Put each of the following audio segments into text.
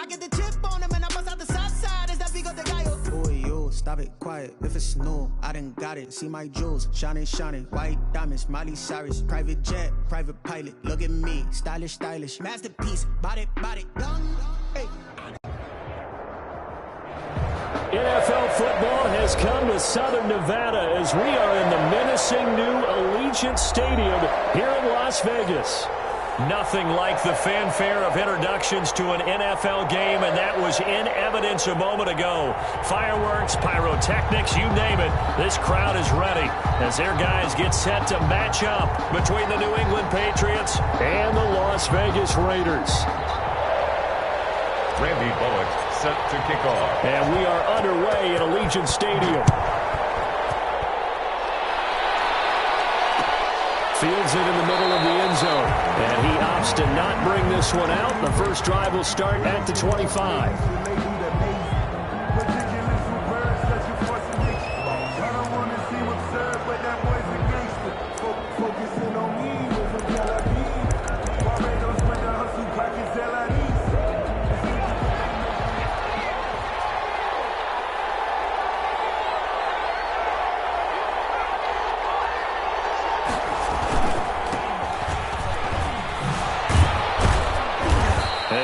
get the chip on him and I bust out the south side. Is that Vigo de Gallo? Boy, you, stop it, quiet. If it's new, I done got it. See my jewels, shining, shining. White diamonds, Miley Cyrus. Private jet, private pilot. Look at me, stylish, stylish. Masterpiece, body, young. Hey. NFL football has come to Southern Nevada as we are in the menacing new Allegiant Stadium here in Las Vegas. Nothing like the fanfare of introductions to an NFL game, and that was in evidence a moment ago. Fireworks, pyrotechnics, you name it. This crowd is ready as their guys get set to match up between the New England Patriots and the Las Vegas Raiders. Randy Bullock set to kick off. And we are underway at Allegiant Stadium. Fields it in the middle of the end zone. And he opts to not bring this one out. The first drive will start at the 25.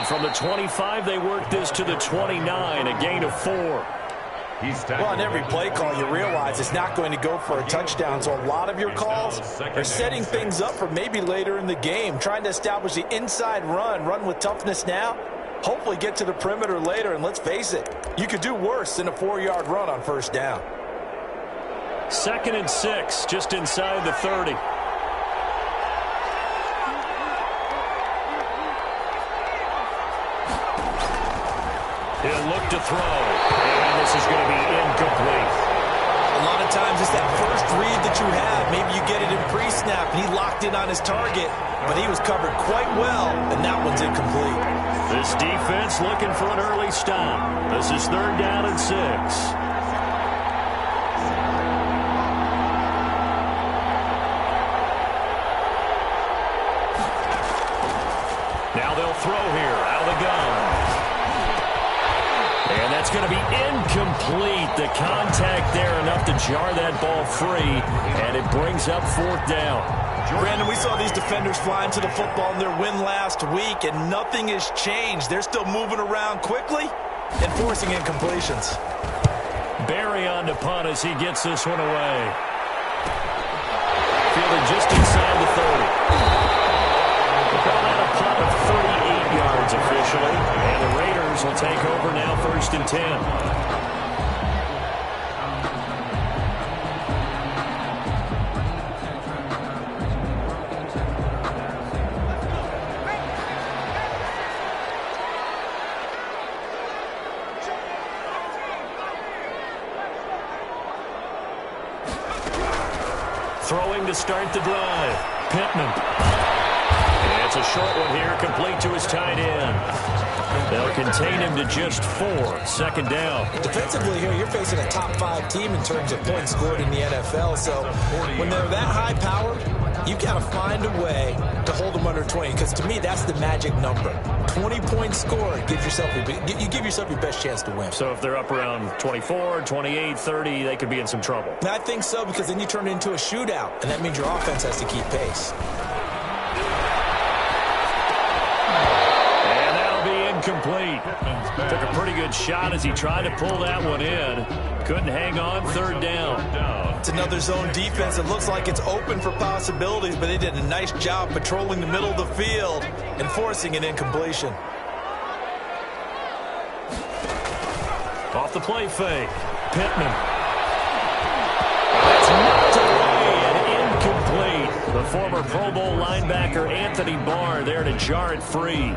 From the 25, they work this to the 29, a gain of 4. Well, on every play call, you realize it's not going to go for a touchdown, so a lot of your calls are setting things up for maybe later in the game, trying to establish the inside run with toughness now, hopefully get to the perimeter later, and let's face it, you could do worse than a 4-yard run on first down. 2nd and 6, just inside the 30. He'll look to throw, and this is going to be incomplete. A lot of times it's that first read that you have. Maybe you get it in pre-snap, and he locked in on his target, but he was covered quite well, and that one's incomplete. This defense looking for an early stop. This is 3rd down and 6. Now they'll throw here out of the gun. And that's going to be incomplete. The contact there enough to jar that ball free, and it brings up 4th down. Brandon, we saw these defenders flying to the football in their win last week, and nothing has changed. They're still moving around quickly and forcing incompletions. Barry on to punt as he gets this one away. Fielded just inside the 30. Call that a punt of 38 yards officially, and the Raiders will take over now 1st and 10. Throwing to start the drive. Pittman. And it's a short one here, complete to his tight end. They'll contain him to just 4. 2nd down. Defensively here, you're facing a top 5 team in terms of points scored in the NFL. So when they're that high powered, you've got to find a way to hold them under 20. Because to me, that's the magic number. 20 points scored, you give yourself your best chance to win. So if they're up around 24, 28, 30, they could be in some trouble. I think so, because then you turn it into a shootout, and that means your offense has to keep pace. And that'll be incomplete. Took a pretty good shot as he tried to pull that one in. Couldn't hang on. 3rd down. It's another zone defense. It looks like it's open for possibilities, but they did a nice job patrolling the middle of the field and forcing an incompletion. Off the play fake. Pittman. That's knocked away and incomplete. The former Pro Bowl linebacker Anthony Barr there to jar it free.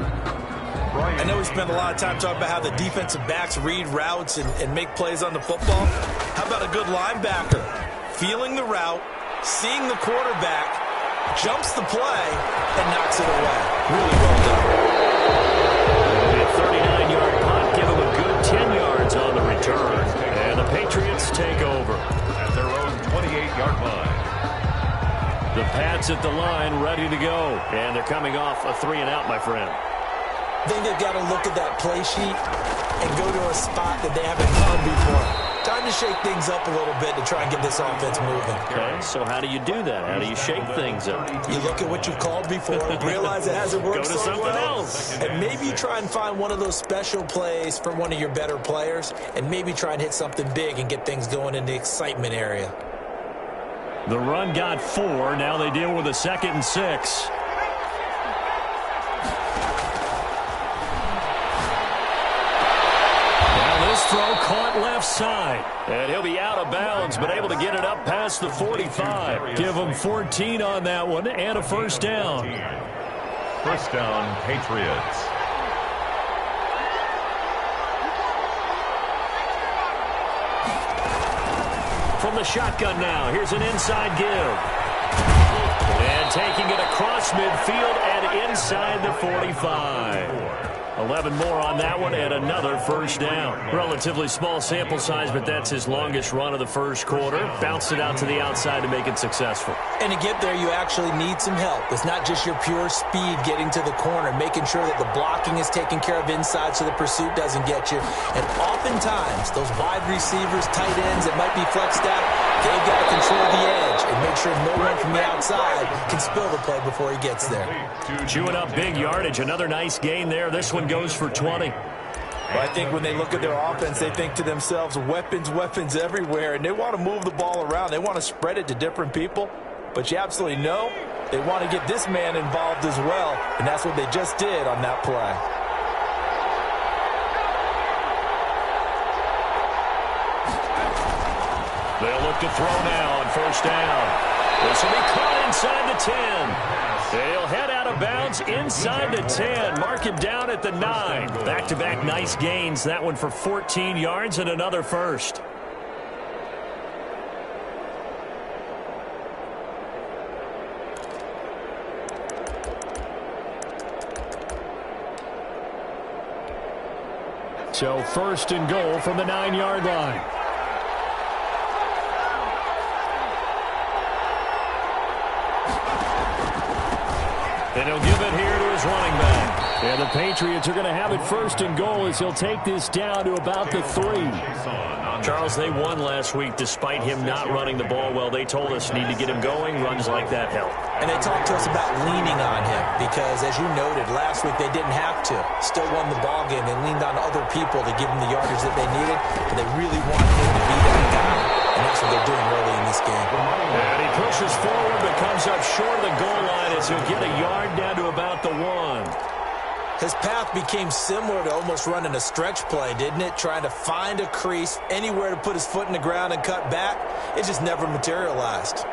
I know we spent a lot of time talking about how the defensive backs read routes and make plays on the football. How about a good linebacker? Feeling the route, seeing the quarterback, jumps the play, and knocks it away. Really well done. A 39-yard punt, give him a good 10 yards on the return. And the Patriots take over. At their own 28-yard line. The Pats at the line, ready to go. And they're coming off a 3-and-out, my friend. I think they've got to look at that play sheet and go to a spot that they haven't gone before. Time to shake things up a little bit to try and get this offense moving. Okay, so how do you do that? How do you shake things up? You look at what you've called before, realize it hasn't worked Go to something else. and maybe try and find one of those special plays for one of your better players, and maybe try and hit something big and get things going in the excitement area. The run got 4. Now they deal with a 2nd and 6. Throw caught left side. And he'll be out of bounds, but able to get it up past the 45. Give him 14 on that one and a first down. First down, Patriots. From the shotgun now, here's an inside give. And taking it across midfield and inside the 45. 11 more on that one and another first down. Relatively small sample size, but that's his longest run of the first quarter. Bounced it out to the outside to make it successful. And to get there, you actually need some help. It's not just your pure speed getting to the corner, making sure that the blocking is taken care of inside so the pursuit doesn't get you. And oftentimes, those wide receivers, tight ends that might be flexed out, they've got to control the edge and make sure no one from the outside can spill the play before he gets there. Chewing up big yardage. Another nice gain there. This one goes for 20. Well, I think when they look at their offense, they think to themselves, weapons, weapons everywhere, and they want to move the ball around. They want to spread it to different people, but you absolutely know they want to get this man involved as well, and that's what they just did on that play. They'll look to throw now on first down. This will be caught inside the 10. They'll head out of bounds inside the 10. Mark him down at the 9. Back-to-back nice gains. That one for 14 yards and another first. So first and goal from the 9-yard line. And he'll give it here to his running back. And the Patriots are going to have it first and goal as he'll take this down to about the 3. Charles, they won last week despite him not running the ball well. They told us need to get him going. Runs like that help. And they talked to us about leaning on him because, as you noted, last week they didn't have to. Still won the ball game. They leaned on other people to give them the yardage that they needed, but they really want him to be that guy. And that's what they're doing early in this game. And he pushes forward but comes up short of the goal line as he'll get a yard down to about the 1. His path became similar to almost running a stretch play, didn't it? Trying to find a crease, anywhere to put his foot in the ground and cut back. It just never materialized.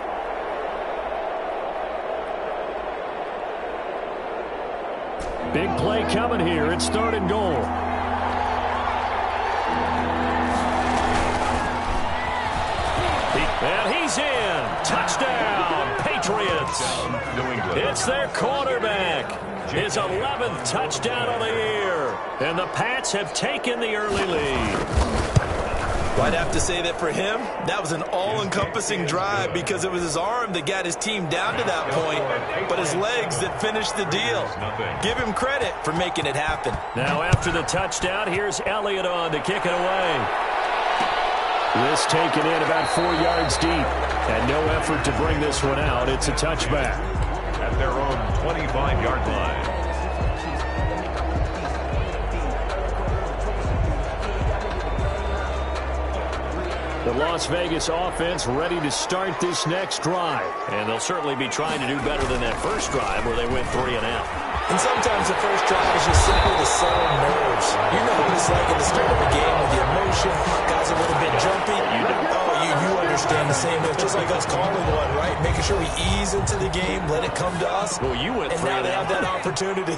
Big play coming here. It's 3rd and goal. And he's in. Touchdown, Patriots. It's their quarterback. His 11th touchdown of the year. And the Pats have taken the early lead. Well, I'd have to say that for him, that was an all-encompassing drive because it was his arm that got his team down to that point, but his legs that finished the deal. Give him credit for making it happen. Now after the touchdown, here's Elliott on to kick it away. This taken in about 4 yards deep, and no effort to bring this one out. It's a touchback. At their own 25-yard line. The Las Vegas offense ready to start this next drive. And they'll certainly be trying to do better than that first drive where they went 3 and out. And sometimes the first drive is just simply to settle nerves. You know what it's like at the start of a game with the emotion. Guys are a little bit jumpy. You understand the same way. Just like us calling one, right? Making sure we ease into the game, let it come to us. Well, you went 3 and out. And now they have that opportunity.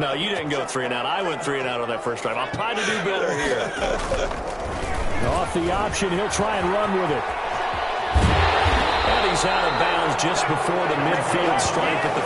No, you didn't go 3 and out. I went 3 and out on that first drive. I'll try to do better here. Off the option, he'll try and run with it. And And he's out of bounds just before the midfield stripe at the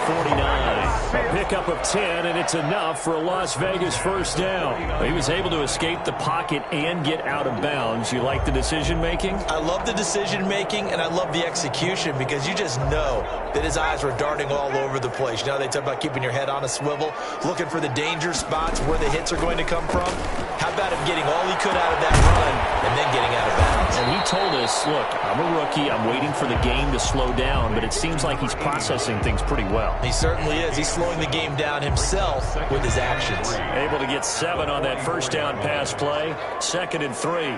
49. A pickup of 10, and it's enough for a Las Vegas first down. He was able to escape the pocket and get out of bounds. You like the decision-making? I love the decision-making, and I love the execution because you just know that his eyes were darting all over the place. You know, they talk about keeping your head on a swivel, looking for the danger spots where the hits are going to come from. How about him getting all he could out of that run and then getting out of bounds? And he told us, look, I'm a rookie. I'm waiting for the game to slow down, but it seems like he's processing things pretty well. He certainly is. He's slowing the game down himself with his actions. Able to get 7 on that first down pass play. 2nd and 3.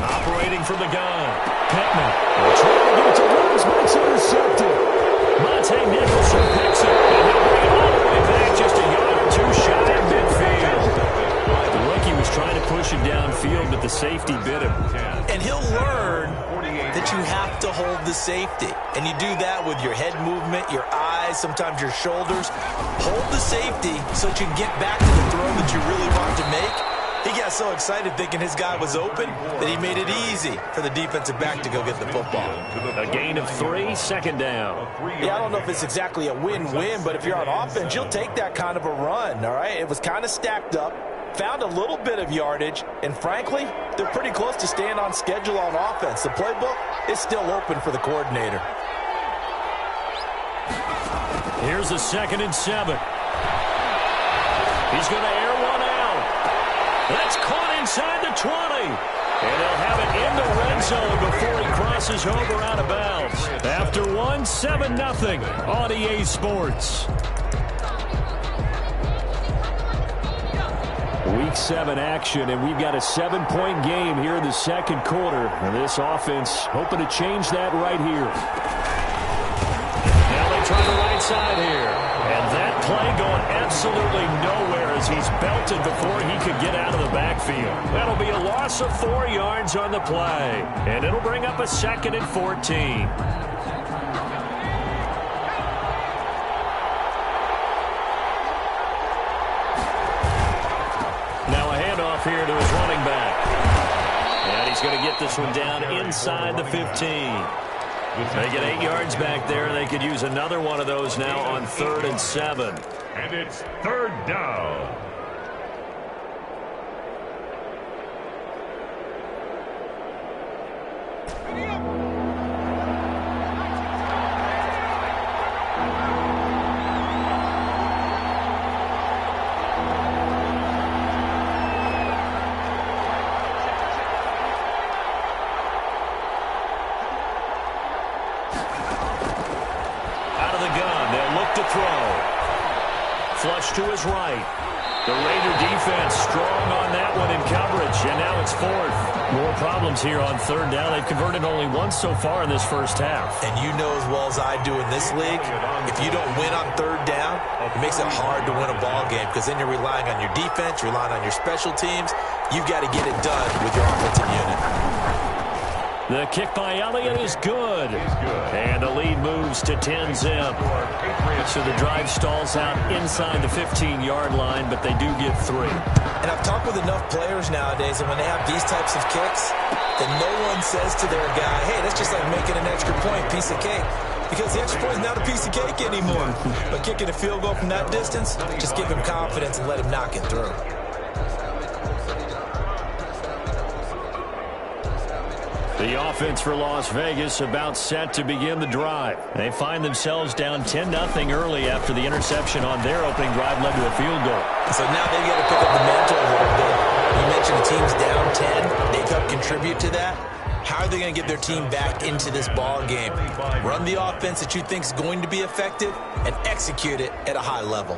Operating from the gun. Pittman trying to get to Rose, but it's intercepted. Monte Nicholson picks it, and he'll bring it all the way back just a yard or two shy of midfield. The rookie was trying to push it downfield, but the safety bit him. And he'll learn that you have to hold the safety. And you do that with your head movement, your eyes, sometimes your shoulders. Hold the safety so that you can get back to the throw that you really want to make. He got so excited thinking his guy was open that he made it easy for the defensive back to go get the football. A gain of 3, 2nd down. Yeah, I don't know if it's exactly a win-win, but if you're on offense, you'll take that kind of a run, all right? It was kind of stacked up, found a little bit of yardage, and frankly, they're pretty close to staying on schedule on offense. The playbook is still open for the coordinator. Here's a 2nd and 7. He's going to air one out. That's caught inside the 20. And they'll have it in the red zone before he crosses over out of bounds. After 1, 7-0 on EA Sports. Week 7 action, and we've got a 7-point game here in the second quarter. And this offense hoping to change that right here. Now they try the right side here. And that play going absolutely nowhere as he's belted before he could get out of the backfield. That'll be a loss of 4 yards on the play. And it'll bring up a 2nd and 14. Now a handoff here to his running back. And he's going to get this one down inside the 15. They get 8 yards back there. They could use another one of those now on 3rd and 7. And it's 3rd down. Flush to his right. The Raider defense strong on that one in coverage, and now it's 4th. More problems here on 3rd down. They've converted only once so far in this first half. And you know as well as I do in this league, if you don't win on 3rd down, it makes it hard to win a ball game because then you're relying on your defense, you're relying on your special teams. You've got to get it done with your offensive unit. The kick by Elliott is good. And the lead moves to 10-zip. So the drive stalls out inside the 15-yard line, but they do get 3. And I've talked with enough players nowadays, and when they have these types of kicks, then no one says to their guy, hey, that's just like making an extra point, piece of cake. Because the extra point is not a piece of cake anymore. But kicking a field goal from that distance, just give him confidence and let him knock it through. The offense for Las Vegas about set to begin the drive. They find themselves down 10-0 early after the interception on their opening drive led to a field goal. So now they've got to pick up the mantle a little bit. You mentioned the team's down 10. They've helped contribute to that. How are they going to get their team back into this ball game? Run the offense that you think is going to be effective and execute it at a high level.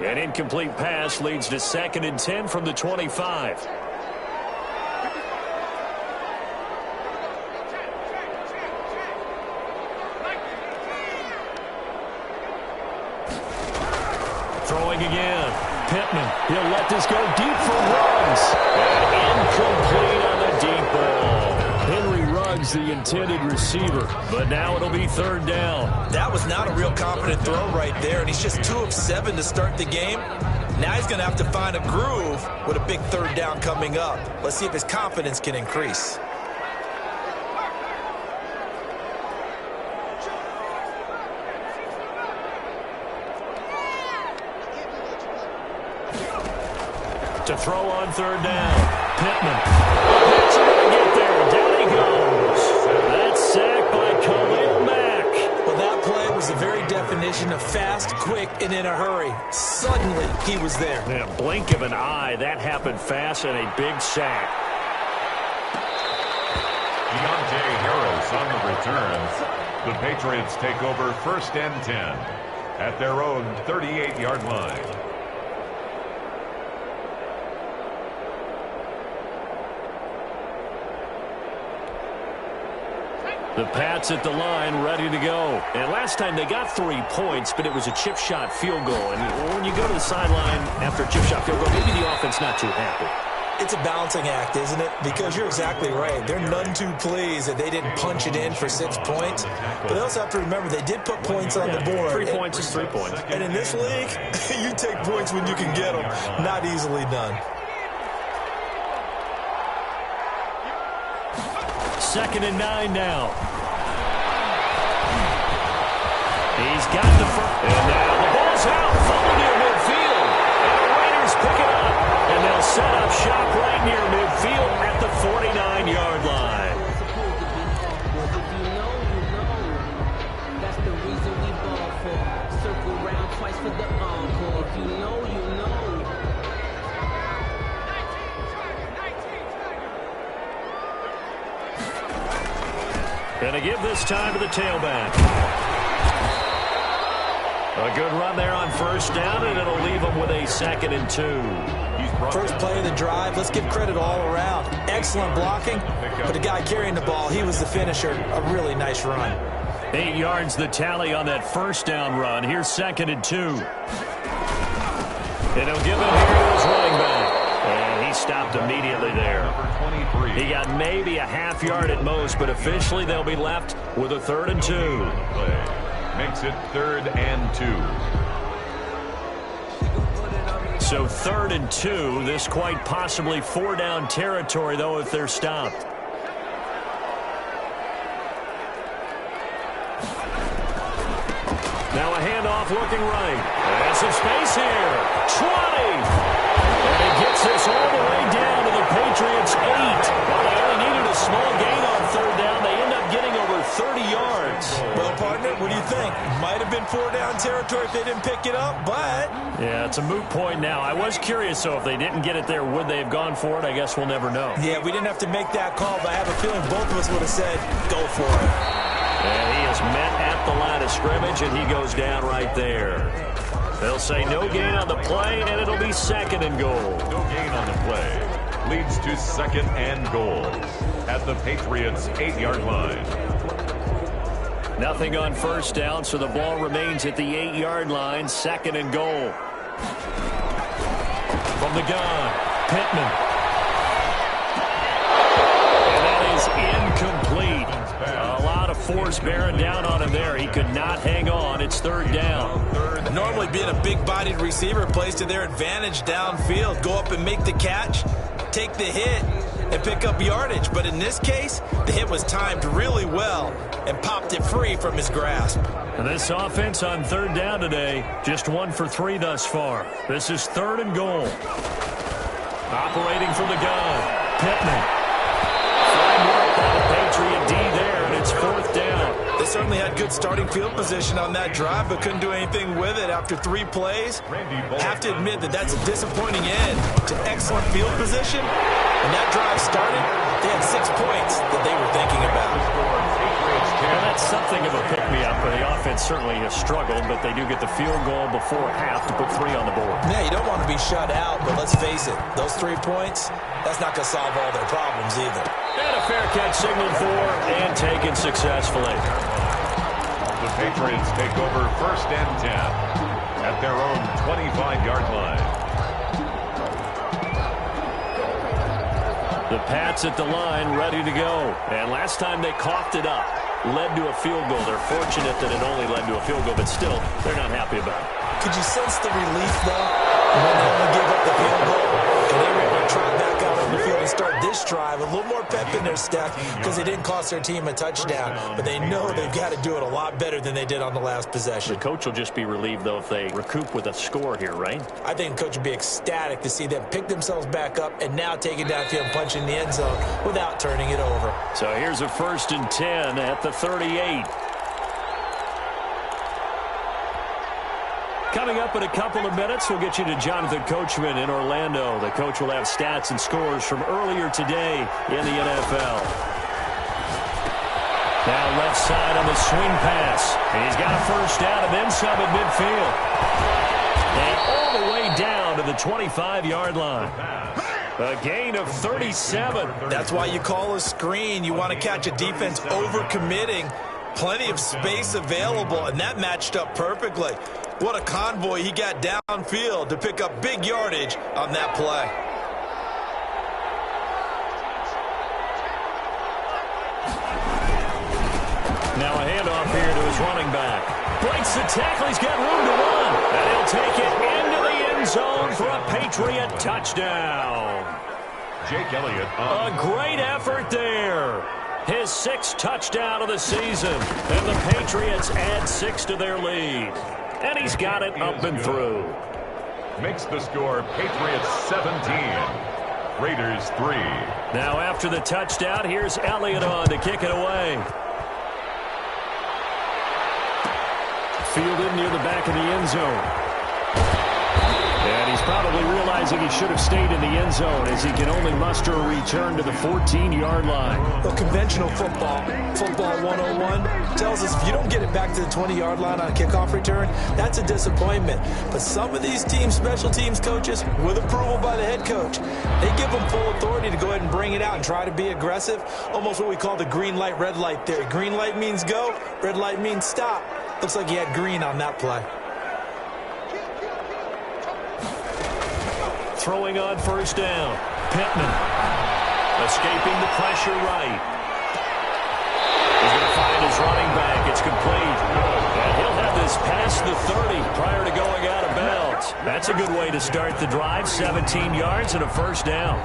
An incomplete pass leads to 2nd and 10 from the 25. Throwing again. Pittman. He'll let this go deep for Ruggs. And incomplete on the deep ball. Henry Ruggs, the intended receiver, but now it'll be third down. That was not a real confident throw right there, and he's just 2 of 7 to start the game. Now he's going to have to find a groove with a big third down coming up. Let's see if his confidence can increase. To throw on third down. Pittman. That's going to get there. Down he goes. That's sacked by Khalil Mack. Well, that play was the very definition of fast, quick, and in a hurry. Suddenly, he was there. In a blink of an eye, that happened fast and a big sack. Deontay Harris on the returns. The Patriots take over 1st and 10 at their own 38-yard line. The Pats at the line, ready to go. And last time they got 3 points, but it was a chip shot field goal. And when you go to the sideline after a chip shot field goal, maybe the offense not too happy. It's a balancing act, isn't it? Because you're exactly right. They're none too pleased that they didn't punch it in for 6 points. But they also have to remember they did put points on the board. 3 points is 3 points. And in this league, you take points when you can get them. Not easily done. 2nd and 9 now. He's got the first. And now the ball's out. Falling near midfield. And the Raiders pick it up. And they'll set up shop right near midfield at the 49-yard line. That's the reason we ball for. Circle round twice for the encore. If you know, you know. Going to give this time to the tailback. A good run there on 1st down, and it'll leave them with a 2nd and 2. First play of the drive, let's give credit all around. Excellent blocking, but the guy carrying the ball, he was the finisher. A really nice run. 8 yards the tally on that 1st down run. Here's 2nd and 2. And he'll give it here to his running back. And he stopped immediately there. He got maybe a half yard at most, but officially they'll be left with a 3rd and 2. Makes it 3rd and 2. So 3rd and 2. This quite possibly 4-down territory, though, if they're stopped. Now a handoff looking right. There's some space here. 20. And he gets this all the way down to the Patriots' 8. Well, they only needed a small gain on 3rd down. They end up getting over 30 yards. Well, partner, what do you think? Might have been 4-down territory if they didn't pick it up, but... Yeah, it's a moot point now. I was curious, so if they didn't get it there, would they have gone for it? I guess we'll never know. Yeah, we didn't have to make that call, but I have a feeling both of us would have said, go for it. And he is met at the line of scrimmage, and he goes down right there. They'll say no gain on the play, and it'll be 2nd and goal. No gain on the play. Leads to 2nd and goal at the Patriots' 8-yard line. Nothing on 1st down, so the ball remains at the 8-yard line. 2nd and goal. From the gun, Pittman. And that is incomplete. A lot of force bearing down on him there. He could not hang on. It's 3rd down. Normally being a big-bodied receiver plays to their advantage downfield. Go up and make the catch, take the hit, and pick up yardage. But in this case, the hit was timed really well and popped it free from his grasp. And this offense on 3rd down today, just 1 for 3 thus far. This is 3rd and goal. Operating from the gun, Pittman. Fine work on the Patriot D there, and it's 4th down. They certainly had good starting field position on that drive, but couldn't do anything with it after 3 plays. Have to admit that that's a disappointing end to excellent field position. When that drive started, they had 6 points that they were thinking about. Well, that's something of a pick-me-up, but the offense certainly has struggled, but they do get the field goal before half to put 3 on the board. Yeah, you don't want to be shut out, but let's face it, those 3 points, that's not going to solve all their problems either. And a fair catch signaled for and taken successfully. The Patriots take over 1st and 10 at their own 25-yard line. The Pats at the line, ready to go. And last time they coughed it up, led to a field goal. They're fortunate that it only led to a field goal, but still, they're not happy about it. Could you sense the relief, though, when they only give up the field goal? And they were able to trot back out on the field and start this drive. A little more pep in their step because they didn't cost their team a touchdown. But they know they've got to do it a lot better than they did on the last possession. The coach will just be relieved, though, if they recoup with a score here, right? I think the coach would be ecstatic to see them pick themselves back up and now take it downfield and punch in the end zone without turning it over. So here's a 1st and 10 at the 38. Coming up in a couple of minutes, we'll get you to Jonathan Coachman in Orlando. The coach will have stats and scores from earlier today in the NFL. Now left side on the swing pass. And he's got a first down and then some at midfield. And all the way down to the 25-yard line. A gain of 37. That's why you call a screen. You want to catch a defense over-committing. Plenty of space available, and that matched up perfectly. What a convoy he got downfield to pick up big yardage on that play. Now a handoff here to his running back. Breaks the tackle. He's got room to run. And he'll take it into the end zone for a Patriot touchdown. Jake Elliott. A great effort there. His 6th touchdown of the season. And the Patriots add 6 to their lead. And he's got it up and through. Makes the score Patriots 17. Raiders 3. Now after the touchdown, here's Elliott on to kick it away. Fielded near the back of the end zone. And he's probably realizing he should have stayed in the end zone as he can only muster a return to the 14-yard line. Well, conventional football 101, tells us if you don't get it back to the 20-yard line on a kickoff return, that's a disappointment. But some of these teams, special teams coaches, with approval by the head coach, they give them full authority to go ahead and bring it out and try to be aggressive, almost what we call the green light, red light theory. Green light means go, red light means stop. Looks like he had green on that play. Throwing on first down. Pittman escaping the pressure right. He's going to find his running back. It's complete. And he'll have this past the 30 prior to going out of bounds. That's a good way to start the drive. 17 yards and a first down.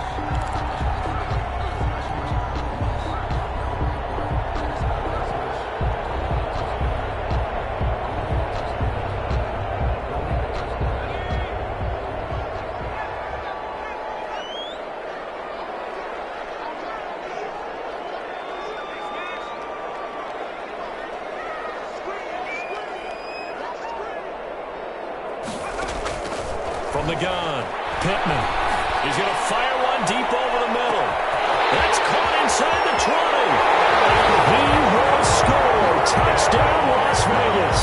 From the gun, Pittman. He's going to fire one deep over the middle. That's caught inside the 20. He will score. Touchdown, Las Vegas.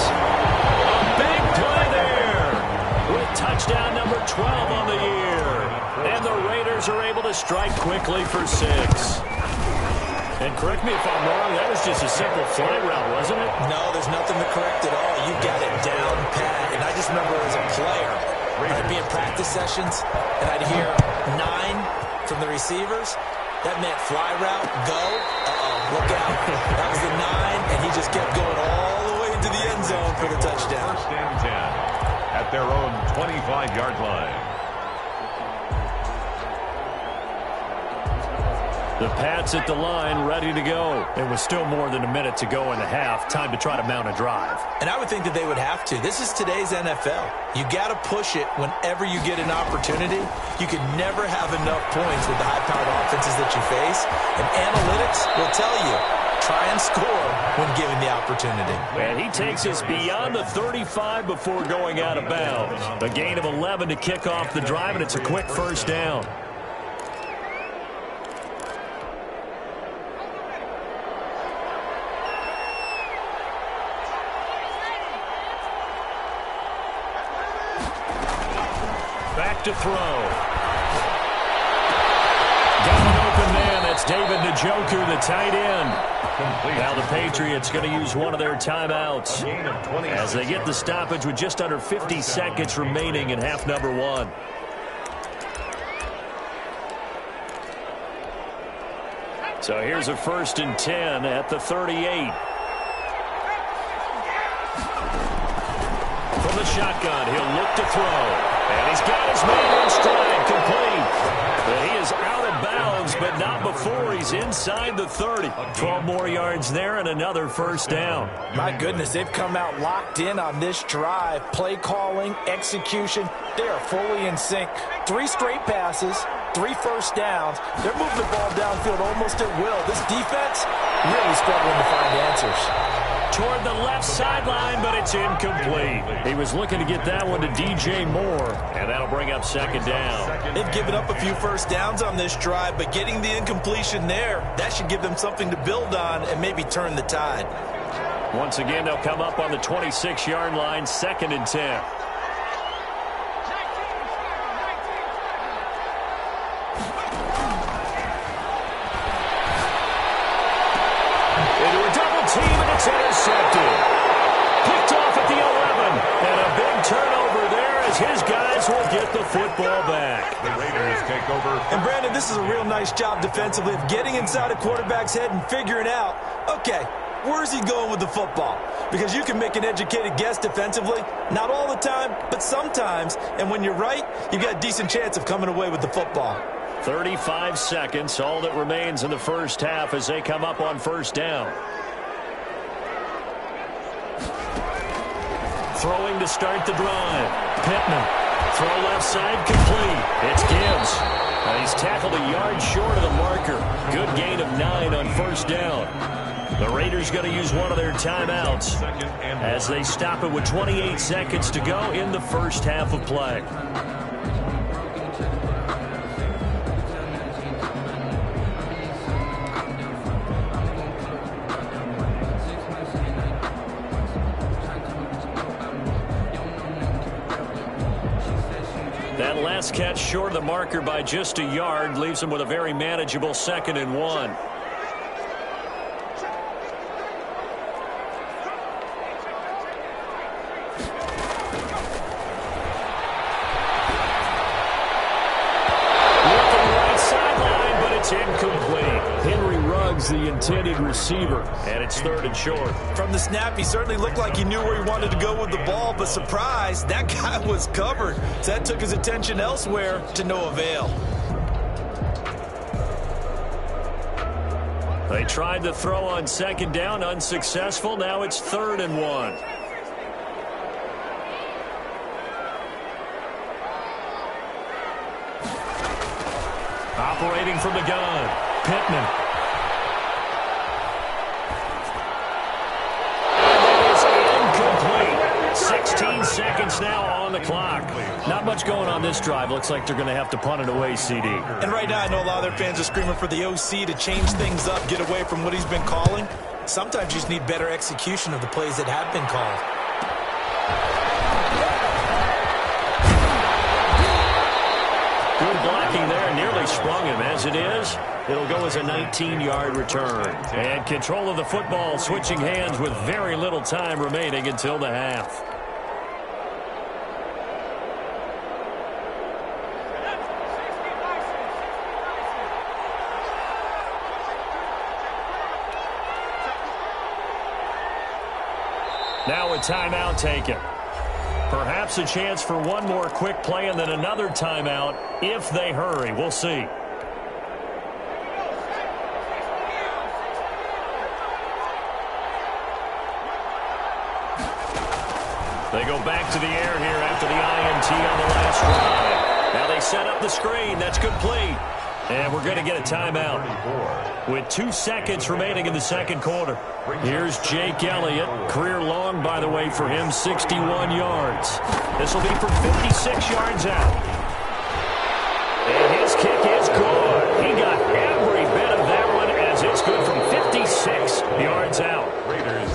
A big play there with touchdown number 12 on the year. And the Raiders are able to strike quickly for 6. And correct me if I'm wrong, that was just a simple fly route, wasn't it? No, there's nothing to correct at all. You got it down pat. And I just remember as a player, I'd be in practice sessions, and I'd hear 9 from the receivers. That meant fly route, go. Uh-oh, look out. That was the 9, and he just kept going all the way into the end zone for the touchdown. 1st and 10 at their own 25-yard line. The Pats at the line, ready to go. There was still more than a minute to go in the half. Time to try to mount a drive. And I would think that they would have to. This is today's NFL. You got to push it whenever you get an opportunity. You can never have enough points with the high-powered offenses that you face. And analytics will tell you, try and score when given the opportunity. And he takes us beyond the 35 before going out of bounds. A gain of 11 to kick off the drive, and it's a quick first down. Back to throw. Got an open man. That's David Njoku, the tight end. Now the Patriots going to use one of their timeouts as they get the stoppage with just under 50 seconds remaining in half number 1. So here's a 1st and 10 at the 38. From the shotgun, he'll look to throw. And he's got his man in stride, complete. But he is out of bounds, but not before he's inside the 30. 12 more yards there and another 1st down. My goodness, they've come out locked in on this drive. Play calling, execution, they are fully in sync. 3 straight passes, 3 first downs. They're moving the ball downfield almost at will. This defense really struggling to find answers. Toward the left sideline, but it's incomplete. He was looking to get that one to DJ Moore, and that'll bring up 2nd down. They've given up a few first downs on this drive, but getting the incompletion there, that should give them something to build on and maybe turn the tide. Once again, they'll come up on the 26-yard line, 2nd and 10. It's intercepted. Picked off at the 11. And a big turnover there as his guys will get the football back. The Raiders take over. And Brandon, this is a real nice job defensively of getting inside a quarterback's head and figuring out, okay, where's he going with the football? Because you can make an educated guess defensively. Not all the time, but sometimes. And when you're right, you've got a decent chance of coming away with the football. 35 seconds, all that remains in the first half as they come up on 1st down. Throwing to start the drive. Pittman. Throw left side complete. It's Gibbs. He's tackled a yard short of the marker. Good gain of 9 on 1st down. The Raiders going to use one of their timeouts as they stop it with 28 seconds to go in the first half of play. That last catch short of the marker by just a yard leaves him with a very manageable 2nd and 1. Looking right sideline, but it's incomplete. Henry Ruggs, the intended receiver, and it's 3rd and short. From the snap, he certainly looked like he knew where he wanted to go with the ball, but surprise, that guy was covered. So that took his attention elsewhere to no avail. They tried to throw on 2nd down, unsuccessful. Now it's 3rd and 1. Operating from the gun, Pittman. And that is incomplete. 16 seconds now on the clock. Not much going on this drive. Looks like they're going to have to punt it away, CD. And right now I know a lot of their fans are screaming for the OC to change things up, get away from what he's been calling. Sometimes you just need better execution of the plays that have been called. Good blocking there, nearly sprung him. As it is, it'll go as a 19-yard return. And control of the football switching hands with very little time remaining until the half. Now a timeout taken. Perhaps a chance for one more quick play and then another timeout if they hurry. We'll see. They go back to the air here after the INT on the last drive. Now they set up the screen. That's complete. And we're going to get a timeout with 2 seconds remaining in the second quarter. Here's Jake Elliott. Career long, by the way, for him, 61 yards. This will be from 56 yards out. And his kick is good. He got every bit of that one as it's good from 56 yards out.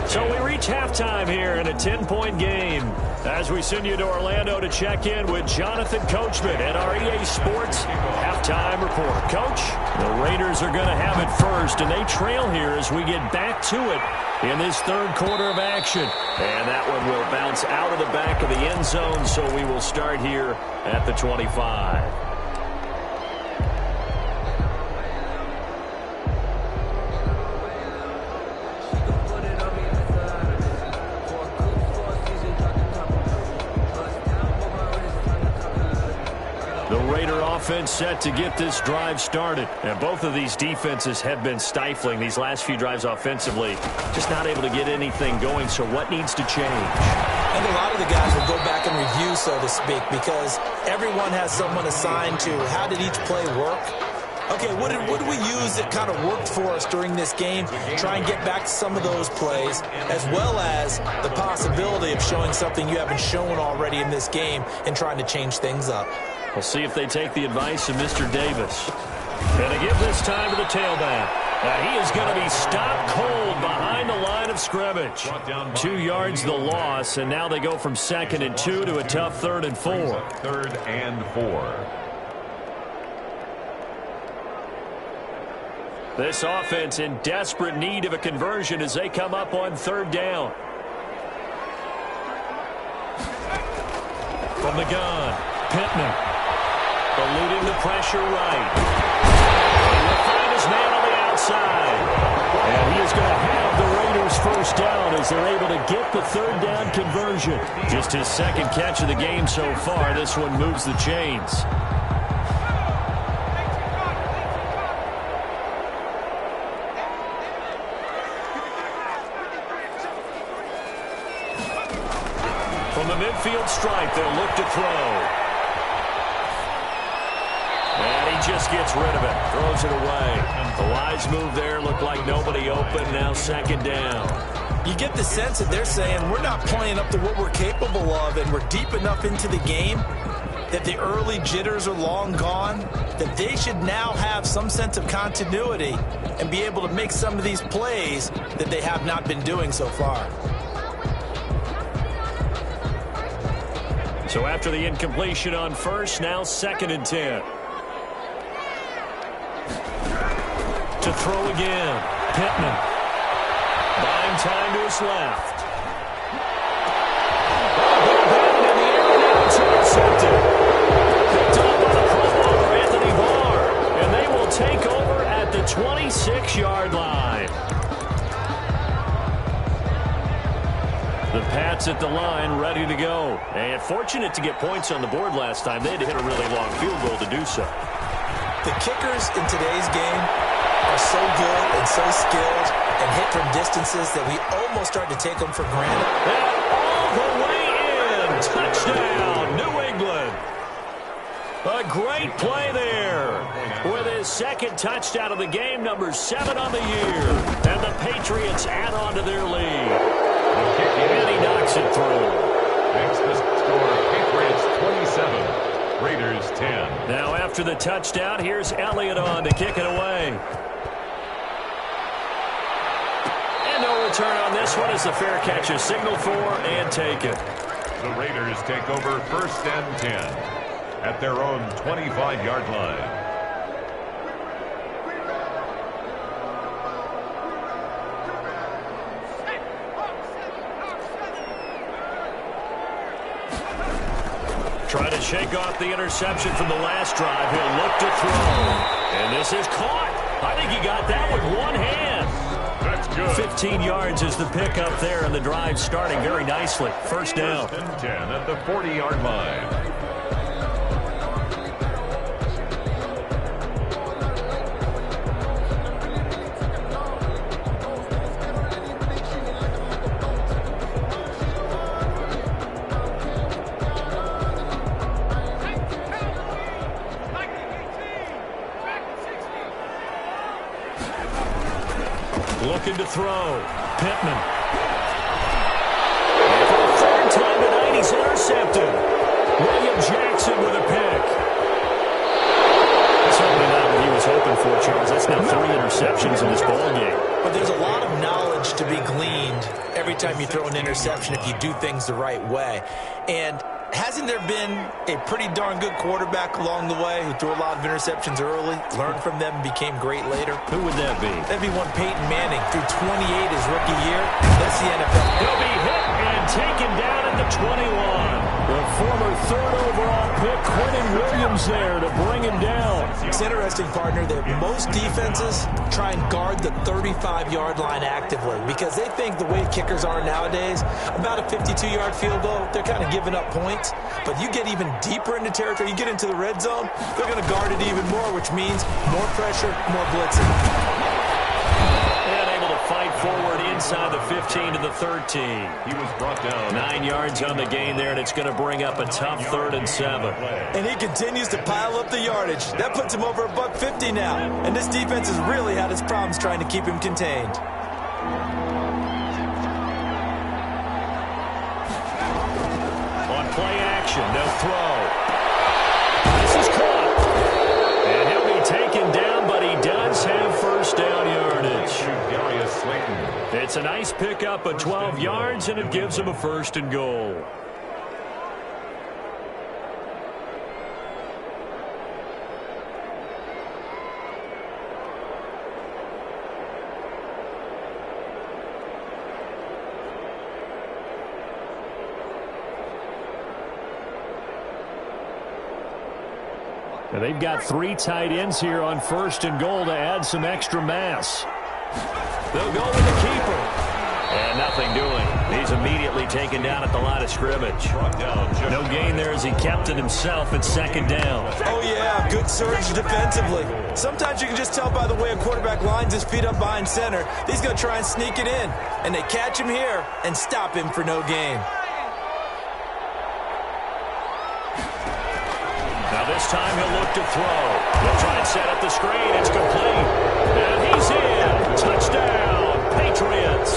So we reach halftime here in a 10-point game as we send you to Orlando to check in with Jonathan Coachman at our EA Sports halftime report. Coach, the Raiders are going to have it first, and they trail here as we get back to it in this third quarter of action. And that one will bounce out of the back of the end zone, so we will start here at the 25. offense set to get this drive started. And both of these defenses have been stifling these last few drives offensively. Just not able to get anything going, so what needs to change? I think a lot of the guys will go back and review, so to speak, because everyone has someone assigned to how did each play work. Okay, what did we use that kind of worked for us during this game? Try and get back to some of those plays, as well as the possibility of showing something you haven't shown already in this game and trying to change things up. We'll see if they take the advice of Mr. Davis. And to give this time to the tailback. He is going to be stopped cold behind the line of scrimmage. 2 yards the loss, and now they go from 2nd and 2 to a tough 3rd and 4. 3rd and 4. This offense in desperate need of a conversion as they come up on 3rd down. From the gun, Pittman. Eluding the pressure right. And he'll find his man on the outside. And he is going to have the Raiders first down as they're able to get the 3rd down conversion. Just his 2nd catch of the game so far. This one moves the chains. From the midfield stripe, they'll look to throw. And he just gets rid of it. Throws it away. A wise move there. Looked like nobody open. Now 2nd down. You get the sense that they're saying we're not playing up to what we're capable of, and we're deep enough into the game that the early jitters are long gone, that they should now have some sense of continuity and be able to make some of these plays that they have not been doing so far. So after the incompletion on 1st, now 2nd and 10. To throw again, Pittman. Buying time to his left. In the air, now it's intercepted. Picked up by the Pro Bowler, Anthony Barr. And they will take over at the 26-yard line. The Pats at the line, ready to go. And fortunate to get points on the board last time. They had to hit a really long field goal to do so. The kickers in today's game are so good and so skilled and hit from distances that we almost start to take them for granted. And all the way in. Touchdown, New England. A great play there. With his 2nd touchdown of the game, number 7 on the year. And the Patriots add on to their lead. And he knocks it through. Makes the score Patriots 27, Raiders 10. Now after the touchdown, here's Elliott on to kick it away. And no return on this one as the fair catch is signaled for and taken. The Raiders take over 1st and 10 at their own 25-yard line. Trying to shake off the interception from the last drive. He'll look to throw. And this is caught. I think he got that with one hand. That's good. 15 yards is the pickup there, and the drive starting very nicely. First down. 1st and 10 at the 40-yard line. Looking to throw. Pittman. And for the 3rd time tonight, he's intercepted. William Jackson with a pick. Certainly not what he was hoping for, Charles. That's now 3 interceptions in this ball game. But there's a lot of knowledge to be gleaned every time you throw an interception if you do things the right way. And hasn't there been a pretty darn good quarterback along the way who threw a lot of interceptions early, learned from them, and became great later? Who would that be? That'd be one Peyton Manning. Threw 28 his rookie year. That's the NFL. He'll be hit and taken down at the 21. The former third overall pick, Quentin Williams, there to bring him down. It's interesting, partner, that most defenses try and guard the 35-yard line actively because they think the way kickers are nowadays, about a 52-yard field goal, they're kind of giving up points. But you get even deeper into territory, you get into the red zone, they're going to guard it even more, which means more pressure, more blitzing. And able to fight forward inside the 15 to the 13. He was brought down. 9 yards on the gain there, and it's going to bring up a tough 3rd and 7. And he continues to pile up the yardage. That puts him over $150 now. And this defense has really had its problems trying to keep him contained. On play action, no throw. This is caught. And he'll be taken down, but he does have first down yardage. It's a nice pickup of 12 yards, and it gives him a 1st and goal. And they've got 3 tight ends here on 1st and goal to add some extra mass. They'll go with the keeper. And nothing doing. He's immediately taken down at the line of scrimmage. No gain there as he kept it himself at 2nd down. Oh, yeah, good surge defensively. Sometimes you can just tell by the way a quarterback lines his feet up behind center. He's going to try and sneak it in. And they catch him here and stop him for no gain. Now this time he'll look to throw. He'll try and set up the screen. It's complete. And he's in. Touchdown, Patriots.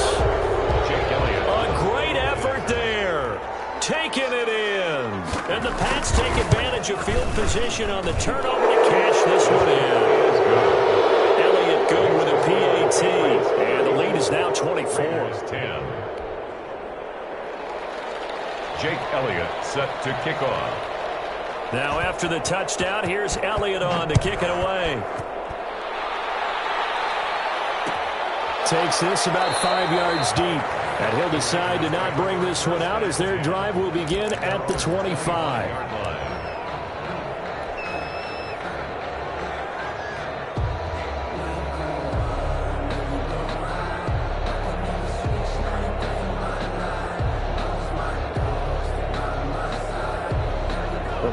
Jake Elliott. A great effort there. Taking it in. And the Pats take advantage of field position on the turnover to cash this one in. Elliott good with a PAT. And the lead is now 24. 10. Jake Elliott set to kick off. Now after the touchdown, here's Elliott on to kick it away. Takes this about 5 yards deep. And he'll decide to not bring this one out as their drive will begin at the 25.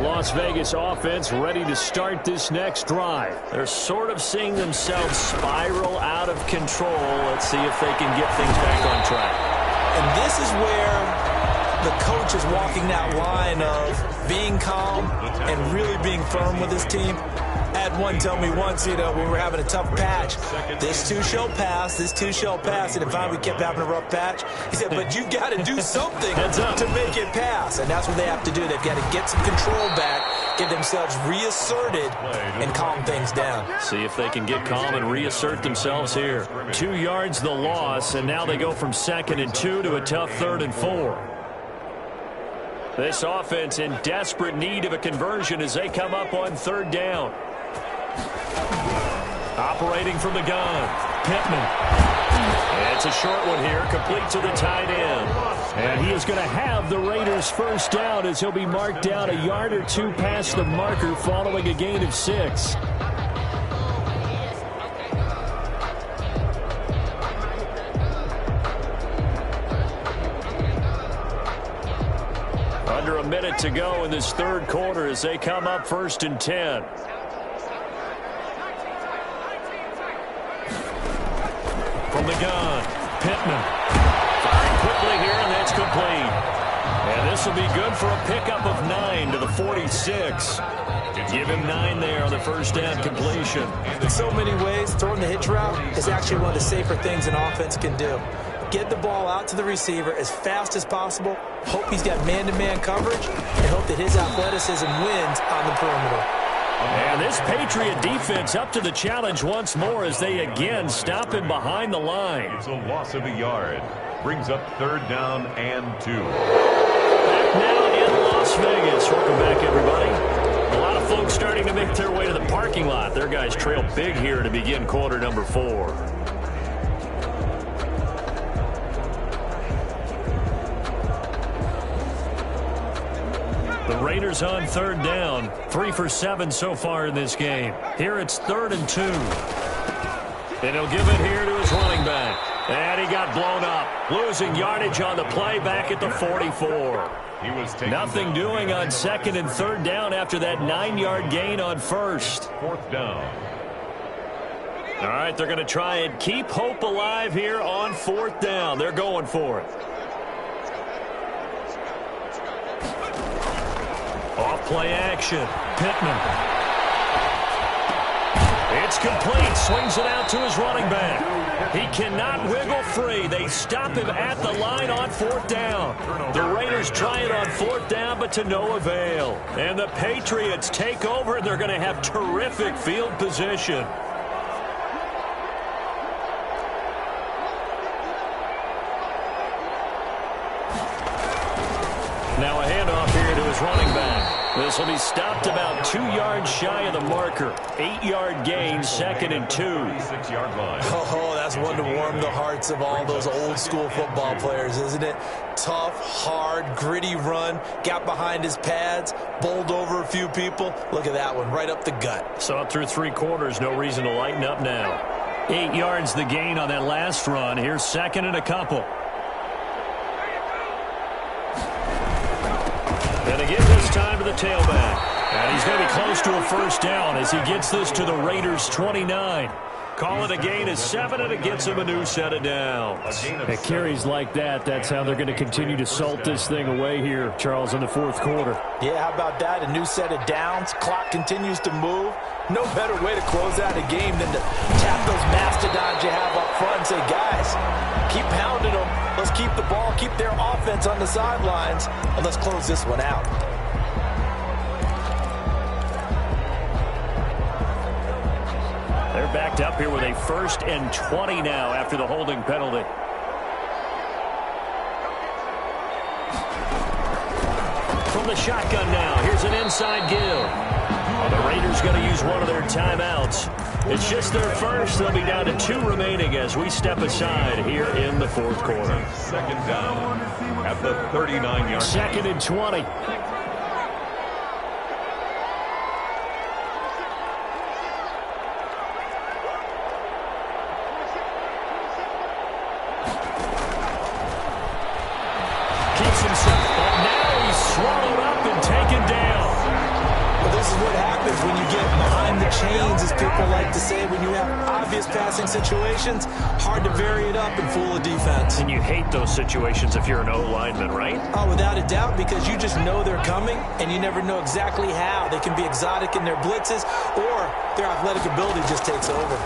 Las Vegas offense ready to start this next drive. They're sort of seeing themselves spiral out of control. Let's see if they can get things back on track. And this is where the coach is walking that line of being calm and really being firm with his team. I had one tell me once, when we were having a tough patch, this too shall pass, this too shall pass. And finally we kept having a rough patch. He said, but you got to do something to make it pass. And that's what they have to do. They've got to get some control back, get themselves reasserted, and calm things down. See if they can get calm and reassert themselves here. 2 yards the loss, and now they go from 2nd and 2 to a tough 3rd and 4. This offense in desperate need of a conversion as they come up on 3rd down. Operating from the gun, Pittman. And it's a short one here, complete to the tight end. And he is going to have the Raiders' first down as he'll be marked down a yard or 2 past the marker following a gain of 6. Under a minute to go in this 3rd quarter as they come up 1st and 10. From the gun, Pittman. Firing quickly here, and that's complete. And this will be good for a pickup of 9 to the 46. Give him 9 there on the first down completion. In so many ways, throwing the hitch route is actually one of the safer things an offense can do. Get the ball out to the receiver as fast as possible, hope he's got man-to-man coverage, and hope that his athleticism wins on the perimeter. And this Patriot defense up to the challenge once more as they again stop him behind the line. It's a loss of a yard. Brings up 3rd down and 2. Back now in Las Vegas. Welcome back, everybody. A lot of folks starting to make their way to the parking lot. Their guys trail big here to begin quarter number 4. The Raiders on third down. 3 for 7 so far in this game. Here it's 3rd and 2. And he'll give it here to his running back. And he got blown up. Losing yardage on the play back at the 44. Nothing doing on 2nd and 3rd down after that 9-yard gain on 1st. 4th down. All right, they're going to try and keep hope alive here on 4th down. They're going for it. Off play action. Pittman. It's complete. Swings it out to his running back. He cannot wiggle free. They stop him at the line on 4th down. The Raiders try it on 4th down, but to no avail. And the Patriots take over, and they're going to have terrific field position. Now a handoff here to his running back. This will be stopped about 2 yards shy of the marker. 8-yard gain, 2nd and 2. 6-yard line. Oh, that's one to warm the hearts of all those old-school football players, isn't it? Tough, hard, gritty run. Got behind his pads, bowled over a few people. Look at that one, right up the gut. Saw it through 3 quarters. No reason to lighten up now. 8 yards the gain on that last run. Here's 2nd and a couple. And again this time to the tailback. And he's going to be close to a 1st down as he gets this to the Raiders' 29. Call it a gain of 7, and it gets him a new set of downs. At carries like that, that's how they're going to continue to salt this thing away here, Charles, in the 4th quarter. Yeah, how about that? A new set of downs. Clock continues to move. No better way to close out a game than to tap those mastodons you have up front and say, guys, keep pounding them. Let's keep the ball, keep their offense on the sidelines, and let's close this one out. They're backed up here with a 1st and 20 now after the holding penalty. From the shotgun now, here's an inside give. Well, the Raiders going to use one of their timeouts. It's just their first. They'll be down to 2 remaining as we step aside here in the 4th quarter. 2nd down at the 39-yard line. 2nd and 20. Keeps himself, but now he's swallowed up and taken down. Well, this is what happens when you get behind the chains, as people like to say. When you have obvious passing situations, hard to vary it up and fool a defense. And you hate those situations if you're an O-lineman, right? Oh, without a doubt, because you just know they're coming, and you never know exactly how. They can be exotic in their blitzes, or their athletic ability just takes over.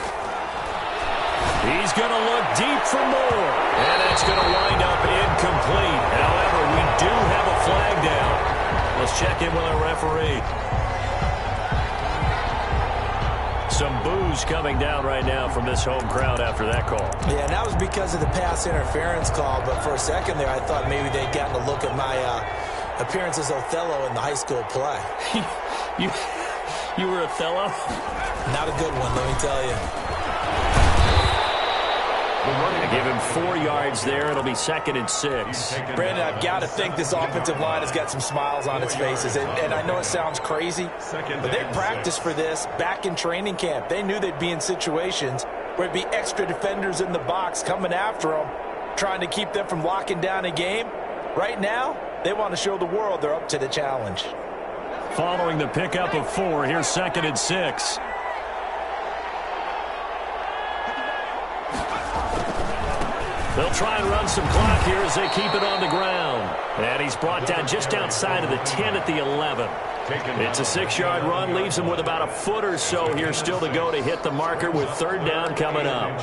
He's going to look deep for more. And that's going to wind up incomplete. However, we do have a flag down. Let's check in with our referee. Some boos coming down right now from this home crowd after that call. Yeah, and that was because of the pass interference call. But for a second there, I thought maybe they'd gotten a look at my appearance as Othello in the high school play. You were Othello? Not a good one, let me tell you. They give him 4 yards there. It'll be 2nd and 6. Brandon, I've got to think this offensive line has got some smiles on its faces. And I know it sounds crazy, but they practiced for this back in training camp. They knew they'd be in situations where it'd be extra defenders in the box coming after them, trying to keep them from locking down a game. Right now, they want to show the world they're up to the challenge. Following the pickup of 4, here's 2nd and 6. They'll try and run some clock here as they keep it on the ground. And he's brought down just outside of the 10 at the 11. It's a 6-yard run, leaves him with about a foot or so here still to go to hit the marker with 3rd down coming up.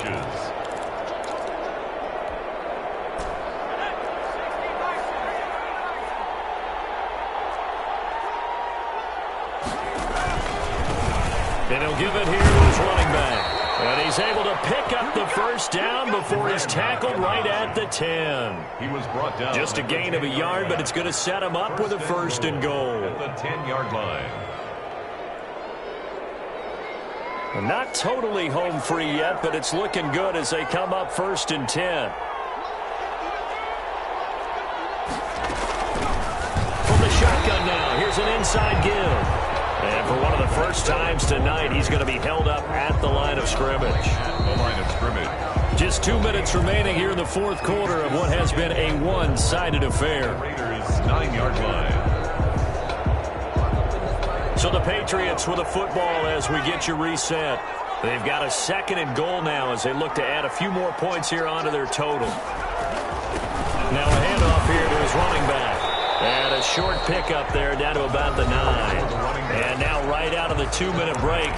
And he'll give it here to his running back. And he's able to pick up the 1st down before he's tackled right at the 10. He was brought down. Just a gain of a yard, but it's going to set him up with a 1st and goal. At the 10-yard line. And not totally home free yet, but it's looking good as they come up 1st and 10. From the shotgun now, here's an inside give. And for one of the first times tonight, he's going to be held up at the line of scrimmage. The line of scrimmage. Just 2 minutes remaining here in the fourth quarter of what has been a one-sided affair. Raiders 9-yard line. So the Patriots with a football as we get you reset. They've got a 2nd and goal now as they look to add a few more points here onto their total. Now a handoff here to his running back. And a short pickup there down to about the 9. And now right out of the 2-minute break,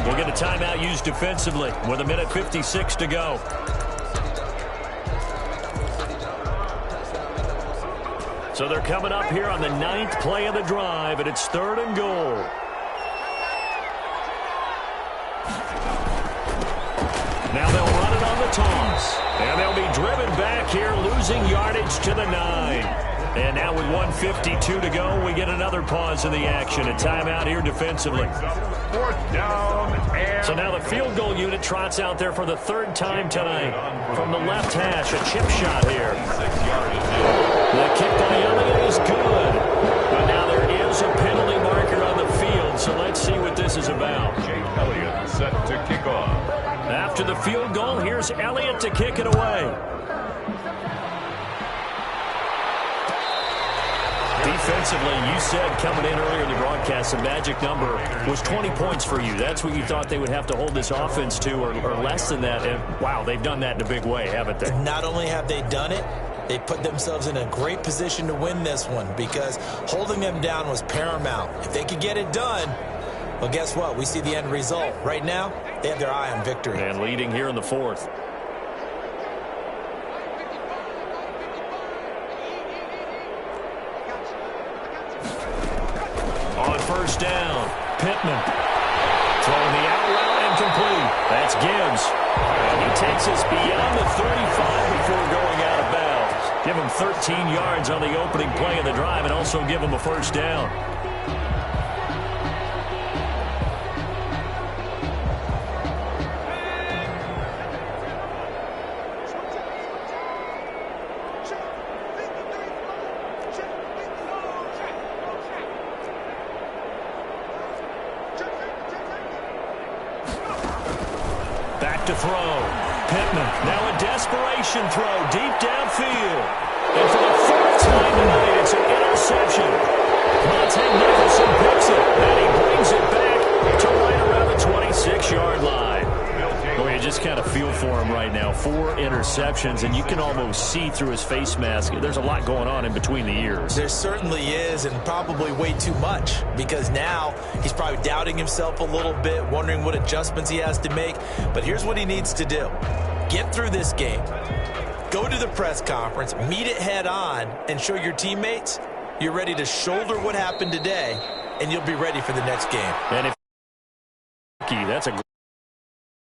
we'll get a timeout used defensively with 1:56 to go. So they're coming up here on the 9th play of the drive, and it's 3rd and goal. Now they'll run it on the toss. And they'll be driven back here, losing yardage to the 9. And now with 1:52 to go, we get another pause in the action. A timeout here defensively. 4th down. And so now the field goal unit trots out there for the 3rd time tonight. From the left hash, a chip shot here. 6 yards. The kick by Elliott is good. But now there is a penalty marker on the field, so let's see what this is about. Jake Elliott set to kick off. After the field goal, here's Elliott to kick it away. Defensively, you said coming in earlier in the broadcast, the magic number was 20 points for you. That's what you thought they would have to hold this offense to, or less than that. And, wow, they've done that in a big way, haven't they? Not only have they done it, they put themselves in a great position to win this one because holding them down was paramount. If they could get it done, well, guess what? We see the end result. Right now, they have their eye on victory. And leading here in the 4th. On 1st down, Pittman. Throwing the out route and complete. That's Gibbs. And he takes us beyond the 35 before going out of bounds. Give him 13 yards on the opening play of the drive and also give him a 1st down. To throw. Pittman. Now a desperation throw deep downfield. And for the 4th time tonight, it's an interception. Monte Nicholson picks it. And he brings it back to right around the 26-yard line. Well, you just kind of feel for him right now. 4 interceptions, and you can almost see through his face mask. There's a lot going on in between the ears. There certainly is, and probably way too much, because now he's probably doubting himself a little bit, wondering what adjustments he has to make. But here's what he needs to do. Get through this game. Go to the press conference, meet it head on, and show your teammates you're ready to shoulder what happened today, and you'll be ready for the next game. And if that's a